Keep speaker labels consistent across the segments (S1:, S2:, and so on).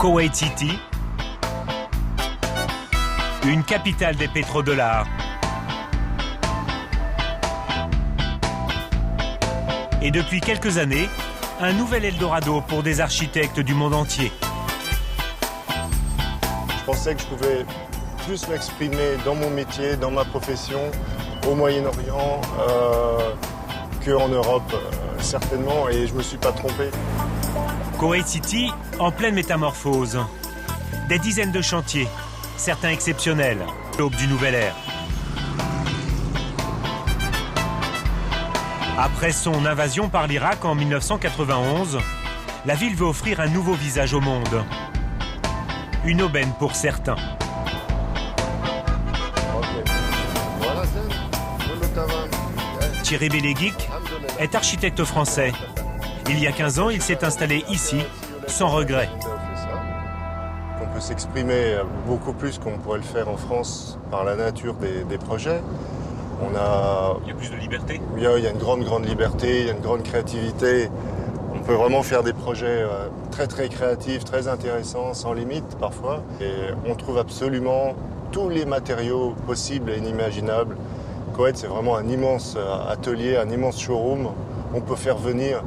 S1: Koweït City, une capitale des pétrodollars. Et depuis quelques années, un nouvel Eldorado pour des architectes du monde entier.
S2: Je pensais que je pouvais plus m'exprimer dans mon métier, dans ma profession, au Moyen-Orient, qu'en Europe, certainement, et je ne me suis pas trompé.
S1: Koweït City, en pleine métamorphose. Des dizaines de chantiers, certains exceptionnels, l'aube du nouvel ère. Après son invasion par l'Irak en 1991, la ville veut offrir un nouveau visage au monde. Une aubaine pour certains. Thierry Belleguic est architecte français. Il y a 15 ans, il s'est installé ici, sans regret.
S2: On peut s'exprimer beaucoup plus qu'on pourrait le faire en France par la nature des projets. Il y a plus de liberté. Il y a une grande liberté, il y a une grande créativité. On peut vraiment faire des projets très créatifs, très intéressants, sans limite parfois. Et on trouve absolument tous les matériaux possibles et inimaginables. Koweït, c'est vraiment un immense atelier, un immense showroom. On peut faire venir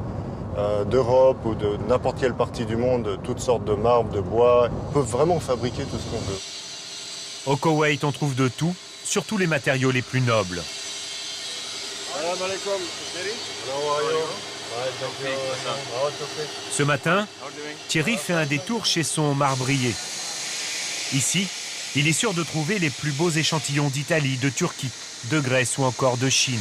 S2: d'Europe ou de n'importe quelle partie du monde toutes sortes de marbres, de bois. On peut vraiment fabriquer tout ce qu'on veut.
S1: Au Koweït, on trouve de tout, surtout les matériaux les plus nobles. Ce matin, Thierry fait un détour chez son marbrier. Ici, il est sûr de trouver les plus beaux échantillons d'Italie, de Turquie, de Grèce ou encore de Chine.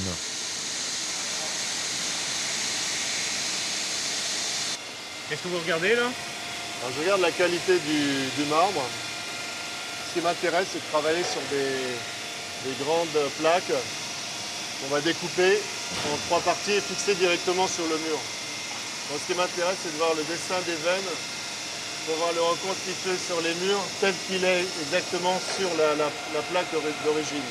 S1: Qu'est-ce que vous regardez là?
S2: Alors, je regarde la qualité du marbre. Ce qui m'intéresse, c'est de travailler sur des grandes plaques qu'on va découper en 3 parties et fixer directement sur le mur. Donc, ce qui m'intéresse, c'est de voir le dessin des veines, pour voir le reconstituer sur les murs tel qu'il est exactement sur la plaque d'origine.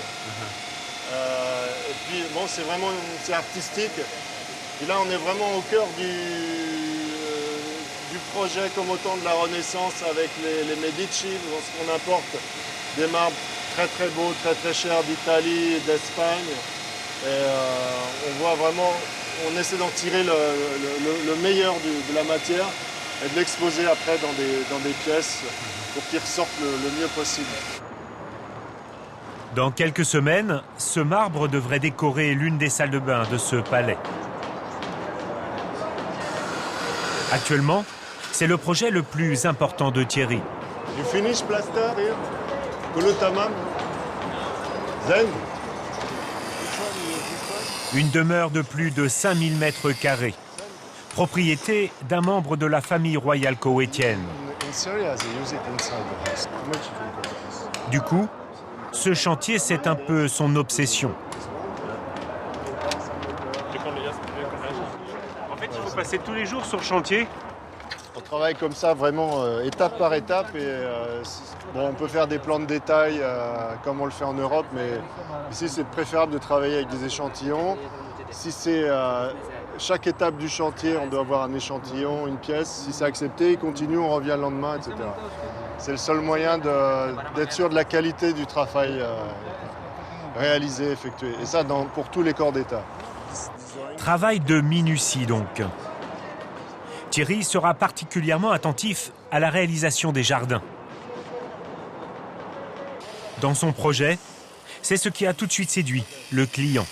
S2: Et puis, bon, c'est artistique. Et là, on est vraiment au cœur du projet, comme au temps de la Renaissance avec les Medici, lorsqu'on importe des marbres très beaux, très chers d'Italie et d'Espagne. Et on voit vraiment, on essaie d'en tirer le meilleur de la matière et de l'exposer après dans des pièces pour qu'il ressorte le mieux possible.
S1: Dans quelques semaines, ce marbre devrait décorer l'une des salles de bain de ce palais. Actuellement, c'est le projet le plus important de Thierry.
S2: You finish plaster here? Kulu tamam? Zen?
S1: Une demeure de plus de 5000 mètres carrés. Propriété d'un membre de la famille royale koweïtienne. Du coup, ce chantier, c'est un peu son obsession. En fait, il faut passer tous les jours sur le chantier.
S2: On travaille comme ça vraiment étape par étape et bon, on peut faire des plans de détail comme on le fait en Europe, mais ici c'est préférable de travailler avec des échantillons. Si c'est chaque étape du chantier, on doit avoir un échantillon, une pièce. Si c'est accepté, il continue, on revient le lendemain, etc. C'est le seul moyen d'être sûr de la qualité du travail réalisé, effectué. Et ça pour tous les corps d'État.
S1: Travail de minutie donc. Thierry sera particulièrement attentif à la réalisation des jardins. Dans son projet, c'est ce qui a tout de suite séduit le client.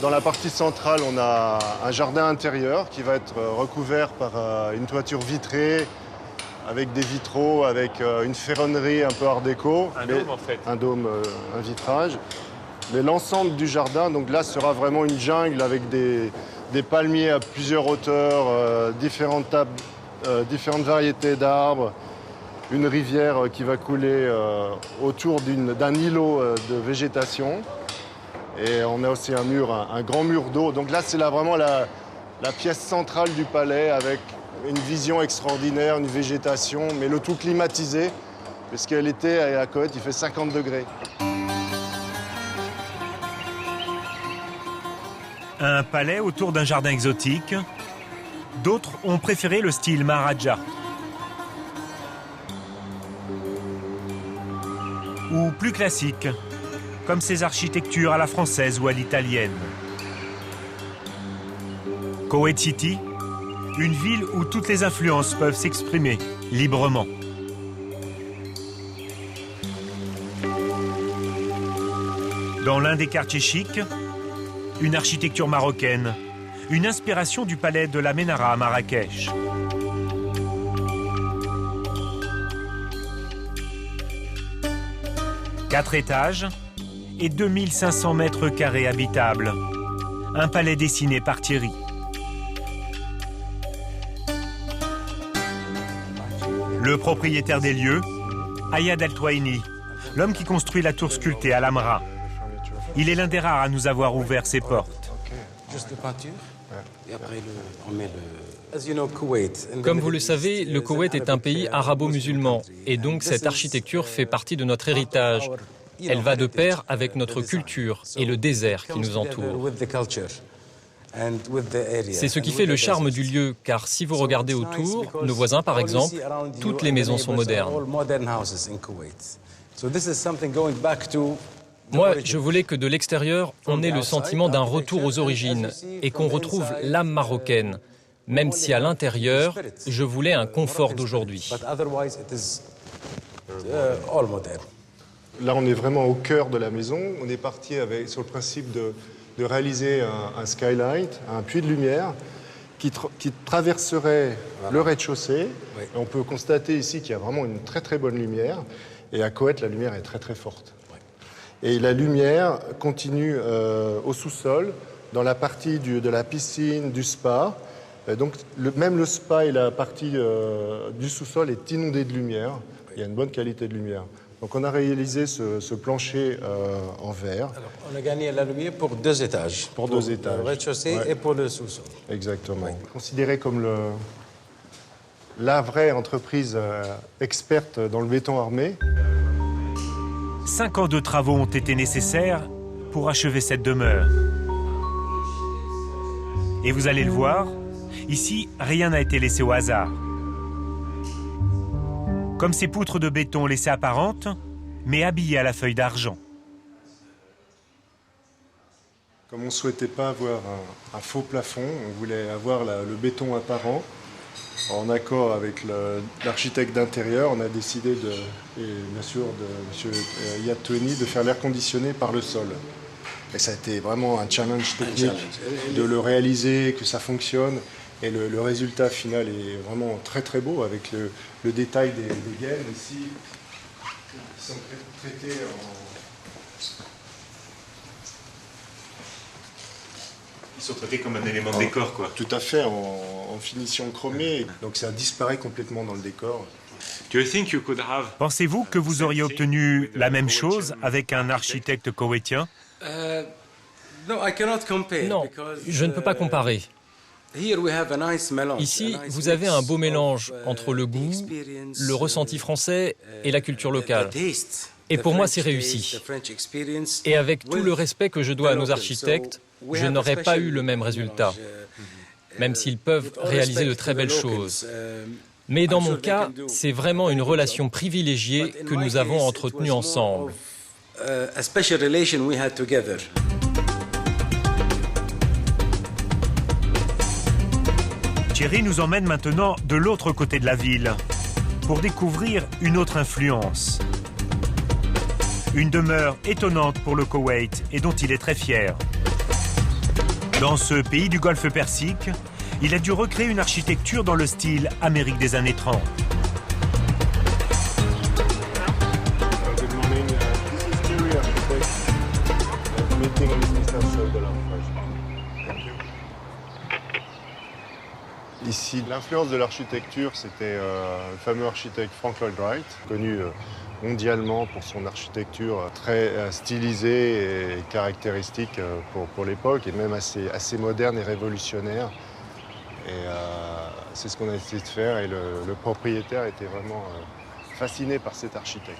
S2: Dans la partie centrale, on a un jardin intérieur qui va être recouvert par une toiture vitrée, avec des vitraux, avec une ferronnerie un peu art déco.
S1: Un dôme en fait.
S2: Un dôme, un vitrage. Mais l'ensemble du jardin, donc là, sera vraiment une jungle avec des palmiers à plusieurs hauteurs, différentes variétés d'arbres, une rivière qui va couler autour d'un îlot de végétation. Et on a aussi un grand mur d'eau. Donc là, c'est vraiment la pièce centrale du palais avec une vision extraordinaire, une végétation, mais le tout climatisé, parce qu'elle était à Koweït, il fait 50 degrés.
S1: Un palais autour d'un jardin exotique. D'autres ont préféré le style Maharaja. ou plus classiques, comme ces architectures à la française ou à l'italienne. Koweït City, une ville où toutes les influences peuvent s'exprimer librement. Dans l'un des quartiers chics, une architecture marocaine, une inspiration du palais de la Ménara à Marrakech. Quatre étages et 2500 mètres carrés habitables. Un palais dessiné par Thierry. Le propriétaire des lieux, Ayad El Touaini, l'homme qui construit la tour sculptée à l'Amra. Il est l'un des rares à nous avoir ouvert ses portes.
S3: Juste de peinture, et après on met le...
S4: Comme vous le savez, le Koweït est un pays arabo-musulman et donc cette architecture fait partie de notre héritage. Elle va de pair avec notre culture et le désert qui nous entoure. C'est ce qui fait le charme du lieu, car si vous regardez autour, nos voisins par exemple, toutes les maisons sont modernes. Moi, je voulais que de l'extérieur, on ait le sentiment d'un retour aux origines et qu'on retrouve l'âme marocaine, même si à l'intérieur, je voulais un confort d'aujourd'hui.
S2: Là, on est vraiment au cœur de la maison. On est parti sur le principe de réaliser un skylight, un puits de lumière qui traverserait le rez-de-chaussée. Et on peut constater ici qu'il y a vraiment une très très bonne lumière. Et à Koweït, la lumière est très très forte. Et la lumière continue au sous-sol, dans la partie de la piscine, du spa. Donc même le spa et la partie du sous-sol est inondée de lumière. Il y a une bonne qualité de lumière. Donc on a réalisé ce plancher en verre.
S3: Alors, on a gagné la lumière pour 2 étages.
S2: Pour 2 étages.
S3: Le rez-de-chaussée et pour le sous-sol.
S2: Exactement. Considéré comme la vraie entreprise experte dans le béton armé.
S1: 5 ans de travaux ont été nécessaires pour achever cette demeure. Et vous allez le voir, ici, rien n'a été laissé au hasard. Comme ces poutres de béton laissées apparentes, mais habillées à la feuille d'argent.
S2: Comme on ne souhaitait pas avoir un faux plafond, on voulait avoir le béton apparent. En accord avec l'architecte d'intérieur, on a décidé, bien sûr, de M. Ayad Touaini, de faire l'air conditionné par le sol. Et ça a été vraiment un challenge technique de le réaliser, que ça fonctionne. Et le résultat final est vraiment très très beau avec le détail des gaines ici, qui sont traitées
S1: Ils sont traités comme un élément de décor, quoi.
S2: Tout à fait, en finition chromée. Donc ça disparaît complètement dans le décor.
S1: Pensez-vous que vous auriez obtenu la même chose avec un architecte koweïtien?
S4: Non, je ne peux pas comparer. Ici, vous avez un beau mélange entre le goût, le ressenti français et la culture locale. Et pour moi, c'est réussi. Et avec tout le respect que je dois à nos architectes, je n'aurais pas eu le même résultat, même s'ils peuvent réaliser de très belles choses. Mais dans mon cas, c'est vraiment une relation privilégiée que nous avons entretenue ensemble.
S1: Thierry nous emmène maintenant de l'autre côté de la ville pour découvrir une autre influence. Une demeure étonnante pour le Koweït et dont il est très fier. Dans ce pays du Golfe Persique, il a dû recréer une architecture dans le style Amérique des années 30.
S2: Ici, l'influence de l'architecture, c'était le fameux architecte Frank Lloyd Wright, connu mondialement pour son architecture très stylisée et caractéristique pour l'époque, et même assez moderne et révolutionnaire. Et c'est ce qu'on a essayé de faire, et le propriétaire était vraiment fasciné par cet architecte.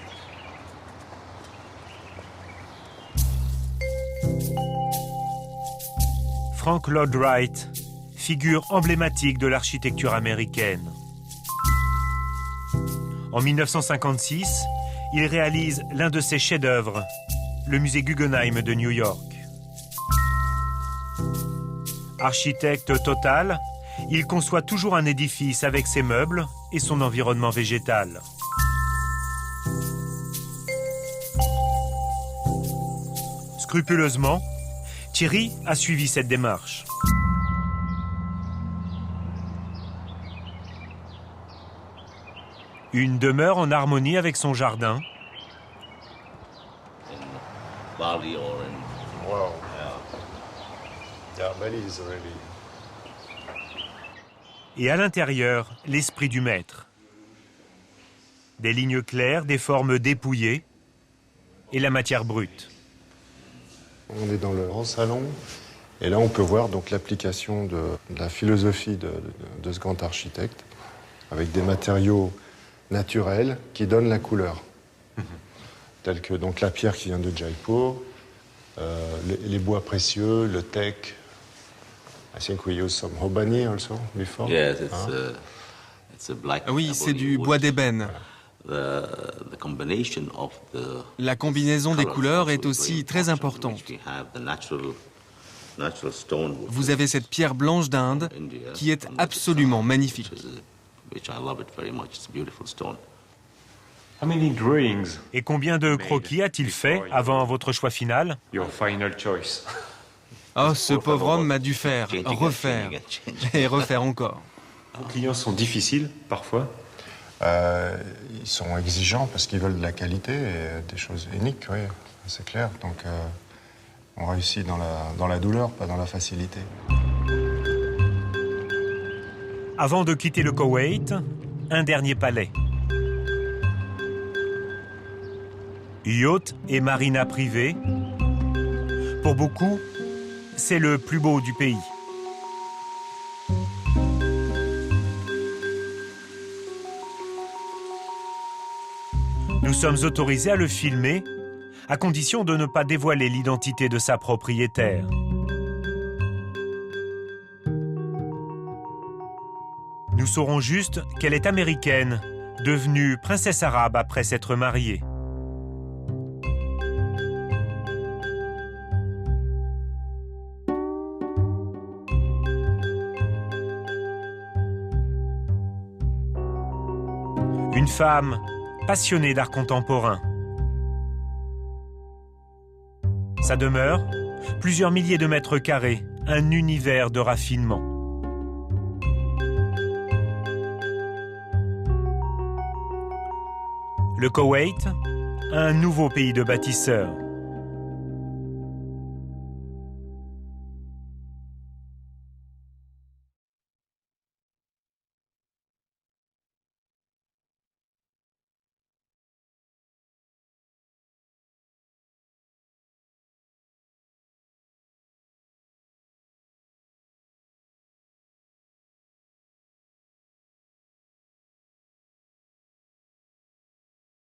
S1: Frank Lloyd Wright, figure emblématique de l'architecture américaine. En 1956, il réalise l'un de ses chefs-d'œuvre, le musée Guggenheim de New York. Architecte total, il conçoit toujours un édifice avec ses meubles et son environnement végétal. Scrupuleusement, Thierry a suivi cette démarche. Une demeure en harmonie avec son jardin.
S2: Wow. Yeah, Bali is really...
S1: Et à l'intérieur, l'esprit du maître. Des lignes claires, des formes dépouillées et la matière brute.
S2: On est dans le grand salon et là on peut voir donc l'application de la philosophie de ce grand architecte avec des matériaux naturels qui donnent la couleur. Tels que donc la pierre qui vient de Jaipur, les bois précieux, le teak. I think we use some hobani also before.
S5: Yes, it's a black.
S6: Oui, c'est du bois d'ébène. La combinaison des couleurs est aussi très importante. Vous avez cette pierre blanche d'Inde qui est absolument magnifique.
S1: Et combien de croquis a-t-il fait avant votre choix final?
S6: Oh, ce pauvre homme m'a dû faire, refaire et refaire encore.
S7: Vos clients sont difficiles parfois?
S2: Ils sont exigeants parce qu'ils veulent de la qualité et des choses uniques, oui, c'est clair. Donc on réussit dans la douleur, pas dans la facilité.
S1: Avant de quitter le Koweït, un dernier palais. Yacht et marina privée. Pour beaucoup, c'est le plus beau du pays. Nous sommes autorisés à le filmer, à condition de ne pas dévoiler l'identité de sa propriétaire. Nous saurons juste qu'elle est américaine, devenue princesse arabe après s'être mariée. Une femme passionnée d'art contemporain. Sa demeure, plusieurs milliers de mètres carrés, un univers de raffinement. Le Koweït, un nouveau pays de bâtisseurs.